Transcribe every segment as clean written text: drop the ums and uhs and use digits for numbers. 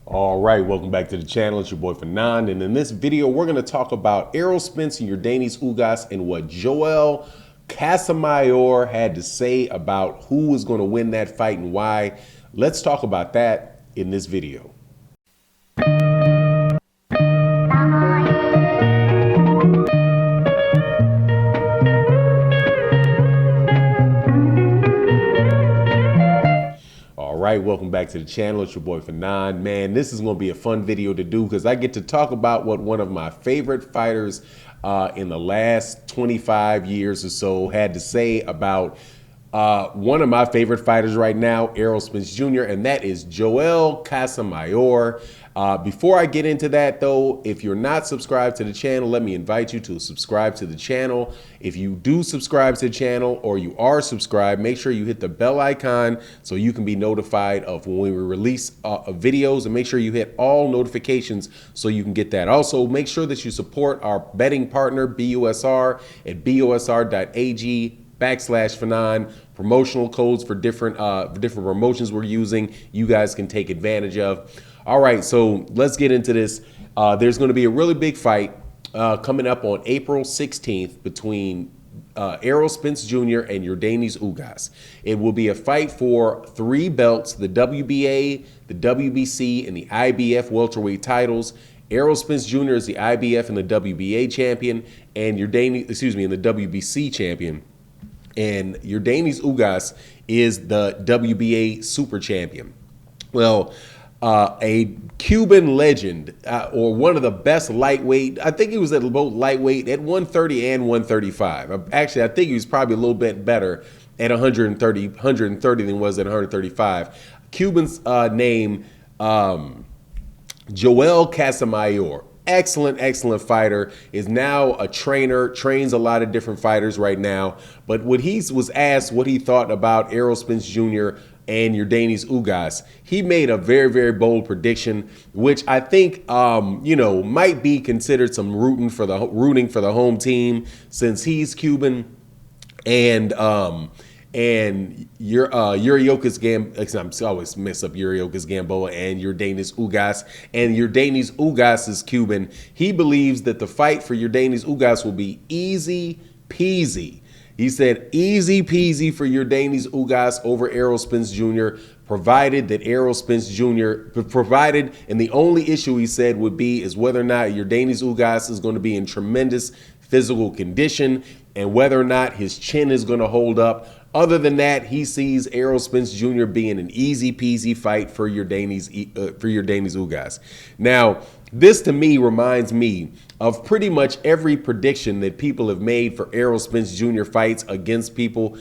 All right, welcome back to the channel. It's your boy Fanon, and in this video, we're going to talk about Errol Spence and Yordenis Ugas and what Joel Casamayor had to say about who was going to win that fight and why. Let's talk about that in this video. All right, welcome back to the channel. It's your boy Fanon. Man, this is going to be a fun video to do because I get to talk about what one of my favorite fighters in the last 25 years or so had to say about one of my favorite fighters right now, Errol Spence Jr., and that is Joel Casamayor. Before I get into that, though, if you're not subscribed to the channel, let me invite you to subscribe to the channel. If you do subscribe to the channel or you are subscribed, make sure you hit the bell icon so you can be notified of when we release videos, and make sure you hit all notifications so you can get that. Also, make sure that you support our betting partner, BUSR, at busr.ag/Fanon. Promotional codes for different promotions we're using, you guys can take advantage of. All right, so let's get into this. There's going to be a really big fight coming up on April 16th between Errol Spence Jr. and Yordenis Ugas. It will be a fight for 3 belts: the WBA, the WBC, and the IBF welterweight titles. Errol Spence Jr. is the IBF and the WBA champion, and and the WBC champion. And Yordenis Ugas is the WBA super champion. Well, a Cuban legend, or one of the best lightweight. I think he was at both lightweight at 130 and 135. Actually, I think he was probably a little bit better at 130 than was at 135. Cuban's name, Joel Casamayor. Excellent fighter, is now a trainer, trains a lot of different fighters right now. But when he was asked what he thought about Errol Spence Jr. and Yordenis Ugas, he made a very bold prediction, which I think might be considered some rooting for the home team, since he's Cuban. And Yordenis Gamboa, I always mess up Yordenis Gamboa and Yordenis Ugas. And Yordenis Ugas is Cuban. He believes that the fight for Yordenis Ugas will be easy peasy. He said easy peasy for Yordenis Ugas over Errol Spence Jr., provided that Errol Spence Jr. and the only issue he said would be is whether or not Yordenis Ugas is going to be in tremendous physical condition and whether or not his chin is going to hold up. Other than that, he sees Errol Spence Jr. being an easy peasy fight for Yordenis Ugas. Now, this to me reminds me of pretty much every prediction that people have made for Errol Spence Jr. fights against people.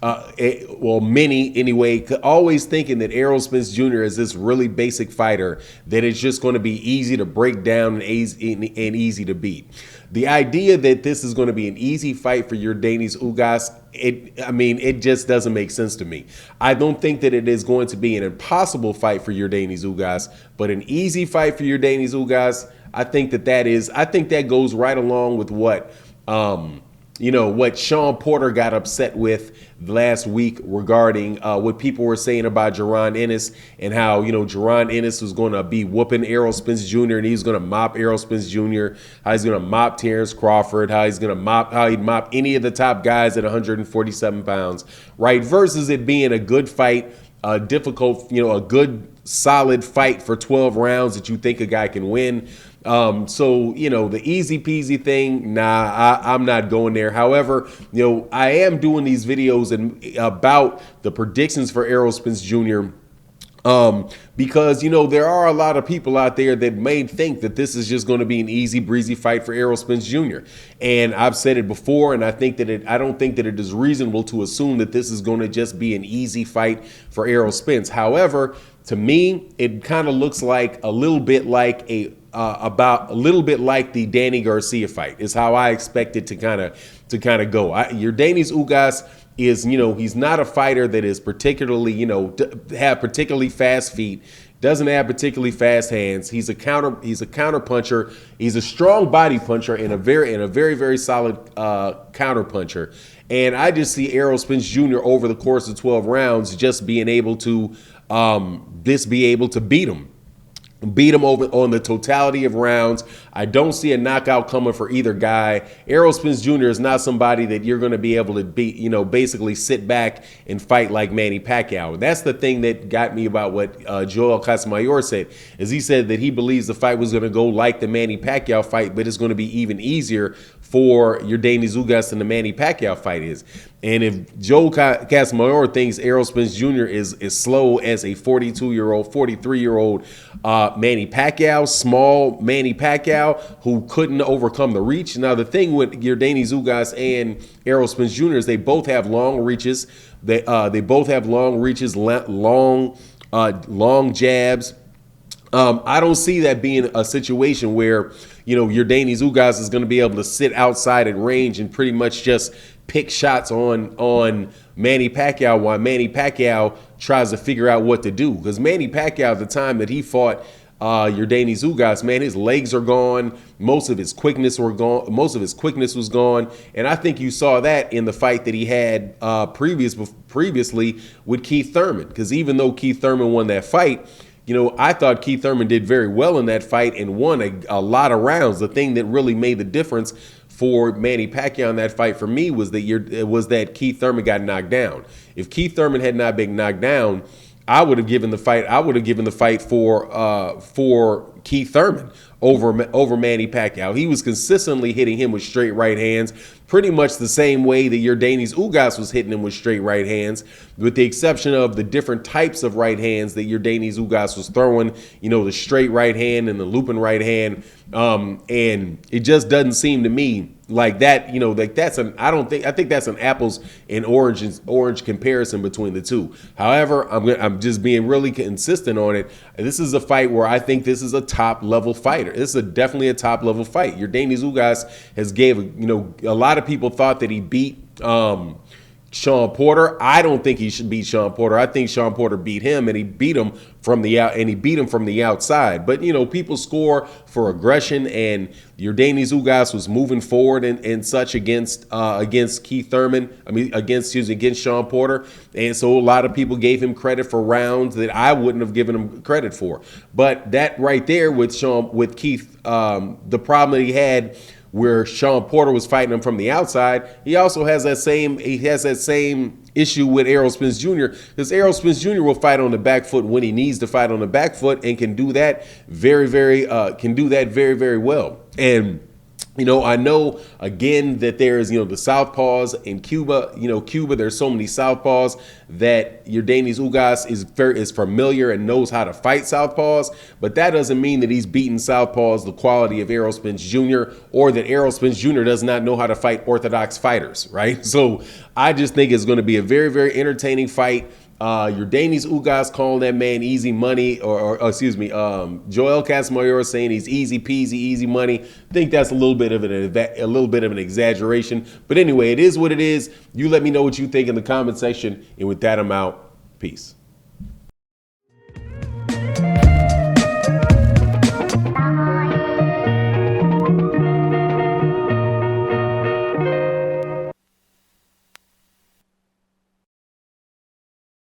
Many anyway, always thinking that Errol Spence Jr. is this really basic fighter that is just going to be easy to break down and easy to beat. The idea that this is going to be an easy fight for Yordenis Ugas, it just doesn't make sense to me. I don't think that it is going to be an impossible fight for Yordenis Ugas, but an easy fight for Yordenis Ugas, I think that goes right along with what what Sean Porter got upset with last week regarding what people were saying about Jaron Ennis, and how, Jaron Ennis was going to be whooping Errol Spence Jr. and he's going to mop Errol Spence Jr., how he's going to mop Terrence Crawford, how he'd mop any of the top guys at 147 pounds, right? Versus it being a good fight, a good solid fight for 12 rounds that you think a guy can win. The easy peasy thing, I'm not going there. However, I am doing these videos about the predictions for Errol Spence Jr. Because, there are a lot of people out there that may think that this is just going to be an easy breezy fight for Errol Spence Jr. And I've said it before, and I don't think that it is reasonable to assume that this is going to just be an easy fight for Errol Spence. However, to me, it kind of looks like a little bit like the Danny Garcia fight is how I expect it to kind of go. Yordenis Ugas is, he's not a fighter that is particularly, have particularly fast feet, doesn't have particularly fast hands. He's a counter puncher. He's a strong body puncher and a very solid counter puncher. And I just see Errol Spence Jr. over the course of 12 rounds just being able to beat him. beat him over on the totality of rounds. I don't see a knockout coming for either guy. Errol Spence Jr. is not somebody that you're going to be able to beat, basically sit back and fight like Manny Pacquiao. That's the thing that got me about what Joel Casamayor said, is he said that he believes the fight was going to go like the Manny Pacquiao fight, but it's going to be even easier for Yordenis Ugas than the Manny Pacquiao fight is. And if Joel Casamayor thinks Errol Spence Jr. is slow as a 42-year-old, 43-year-old Manny Pacquiao, small Manny Pacquiao, who couldn't overcome the reach. Now, the thing with Yordenis Ugas and Errol Spence Jr. is they both have long reaches. They both have long reaches, long jabs. I don't see that being a situation where, Yordenis Ugas is going to be able to sit outside at range and pretty much just pick shots on Manny Pacquiao while Manny Pacquiao tries to figure out what to do. Because Manny Pacquiao, at the time that he fought Yordenis Ugas, man, his legs are gone. Most of his quickness were gone. Most of his quickness was gone. And I think you saw that in the fight that he had previously with Keith Thurman. Because even though Keith Thurman won that fight, I thought Keith Thurman did very well in that fight and won a lot of rounds. The thing that really made the difference for Manny Pacquiao in that fight for me was that Keith Thurman got knocked down. If Keith Thurman had not been knocked down, I would have given the fight for Keith Thurman over Manny Pacquiao. He was consistently hitting him with straight right hands, pretty much the same way that Yordenis Ugas was hitting him with straight right hands, with the exception of the different types of right hands that Yordenis Ugas was throwing, the straight right hand and the looping right hand. And it just doesn't seem to me like that, I think that's an apples and orange comparison between the two. However, I'm just being really consistent on it. This is a fight where I think this is a top level fighter. This is definitely a top level fight. Yordenis Ugas has a lot of people thought that he beat Sean Porter. I don't think he should beat Sean Porter. I think Sean Porter beat him, and he beat him from the outside. But people score for aggression, and Yordenis Ugas was moving forward and such against Keith Thurman. Against Sean Porter, and so a lot of people gave him credit for rounds that I wouldn't have given him credit for. But that right there with Keith, the problem that he had, where Sean Porter was fighting him from the outside, he also has that same issue with Errol Spence Jr. because Errol Spence Jr. will fight on the back foot when he needs to fight on the back foot and can do that very, very well. And I know, again, that there's, the southpaws in Cuba. Cuba, there's so many southpaws that Yordenis Ugas is familiar and knows how to fight southpaws. But that doesn't mean that he's beaten southpaws the quality of Errol Spence Jr. or that Errol Spence Jr. does not know how to fight orthodox fighters, right? So I just think it's going to be a very, very entertaining fight. Yordenis Ugas calling that man easy money, or Joel Casamayor saying he's easy peasy, easy money. I think that's a little bit of an exaggeration. But anyway, it is what it is. You let me know what you think in the comment section. And with that, I'm out. Peace.